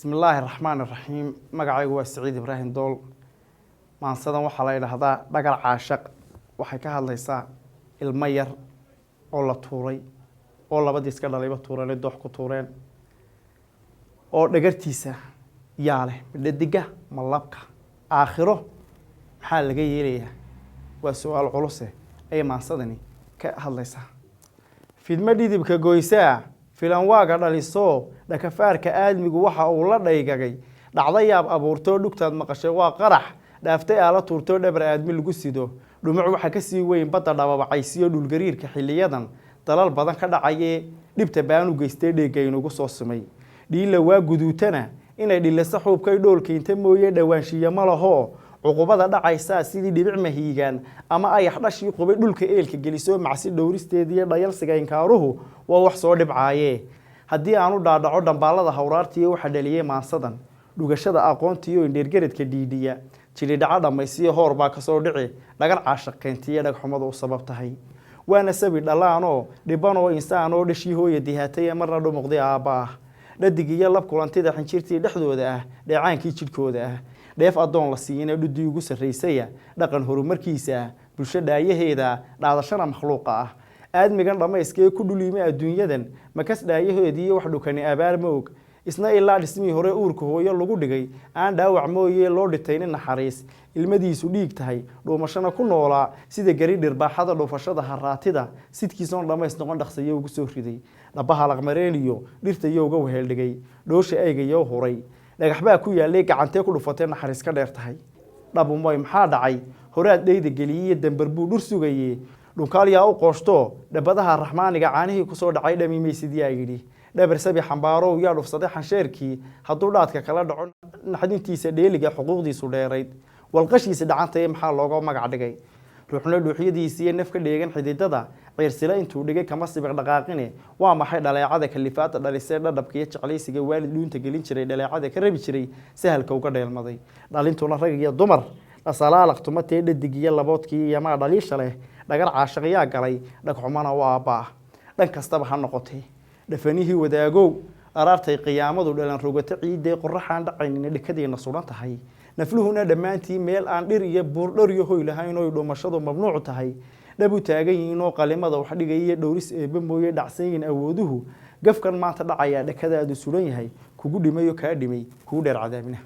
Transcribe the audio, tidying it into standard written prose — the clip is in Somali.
بسم الله الرحمن الرحيم مقعي هو سعيد إبراهيم دول ما صدق وحلا إلى هذا دقر عاشق وحكاها الله يسا المير ولا طوري ولا بدي سكر عليه بطورين الدوح كطورين أو دقرتيسة ياله بالدقة ملابك آخره حال جاي ليه وسؤال علوسه أي ما صدني كهالله يسا في المدينة بكجويسة filan waaga dhaliso dhakafaarka aadmigu waxa uu la dhaygagay dhacday yaab abuurto dhugtaad maqashay waa qarax dhaaftay aala tuurto dhabar aadmi lagu sido dhumac waxa ka sii weyn badda dhababacaysiyo dhul gariirka xilliyadan dalal badan ka dhacay dhibta baan u geystay dheegaynu ugu soo sumay dhiila waa guduutana inay dhilasa xuubkay dhoolka inta mooyee dhawaanshiya ma laho cuqubada dhacaysa sidii dhibic mahiigan ama ay xdhashii qubay dhulka eelka geliso macsi dhowristeedii dhayalsiga inkaaruhu waa wax soo dhibcaaye haddii aanu dhaadhaco dhambaalada hawraartii waxa dhaliyay maansadan dhugashada aqoontii oo indheergaradka dhiidhiya jili dhaca dhamaysiyo hoor baa ka soo dhici dhagar caashaq keentiye dhagxumadu u sabab tahay waana sabi dhalaanoo dhibanoo insaanoo dhashii hooya dihaatay marna dhumuqday aabbaah dhadig iyo lab kulantida xinjirtii dhexdooda ah dheecaankii jidhkooda ah dheef adoon la siiyay dhudii ugu sareysaya dhaqan horumarkiisa bulshada ayaheeda dhaadashana makhluuqa ah aadmigan dhamayskee ku dhuliimay adduunyadan makas dhaayaheedii wax dhukani abaar moog isna ilaa dhismii hore uurka hooyo lagu dhigay aan dhaawac mooyee loo dhitaynin naxariis ilmadiisu dhiig tahay dhuumashana ku noolaa sida gari dhirbaaxada dhufashada haraatida sidkiisoon dhamays noqon dhaqsayo ugu soo riday dhabaha laqmareeniyo dhirtayo uga weheeldhigay dhoosha aygayo huray dhagaxbaa ku yaalay gacantee ku dhufatay naxariis ka dheer tahay dhabumay maxaa dhacay horaad dheyda geliyay dambar buu dhur sugayay dhunkaaliyaa u qooshto dhabadaha raxmaaniga caanihii ku soo dhacay dhamimaysidii ay yidhi dhabar sabi xambaarow yaa dhufsaday xansheerkii hadduu dhaadka kala dhaco naxdintiisa dheeliga xuquuqdiisu dheerayd walqashiisa dhacantay maxaa looga magac dhigay ruuxna dhuuxyadiisii nafka dheegan xididada ciirsila intuu dhigay kama sibiq dhaqaaqine waa maxay dhaleecada kalifaada dhalisay dhadhabka iyo jeclaysiga waalid dhuunta gelin jiray dhaleecada ka rabi jiray sahalka uga dheelmaday dhalintuna rag iyo dumar asalaalaqtuma tee dhadig iyo laboodkii iyo maa dhaliisha leh dhagar caashaqyaa galay dhagxumana waa aabbaah dhan kastaba ha noqotay dhafanihii wadaagow araartay qiyaamadu dhalan rogato ciidee qorraxaan dhacaynin dhakadiina suran tahay nafluhuna dhammaantii meel aan dhir iyo buurdhar iyo hoy lahayn oo dhumashadu mamnuuc tahay dhabu taagan yihiin oo qalimada wax dhigaya dhowris eebba mooye dhacsan yihiin awooduhu gafkan maanta dhacaya dhakadaadu sulan yahay kugu dhimay oo kaa dhimay kugu dheer cadaabina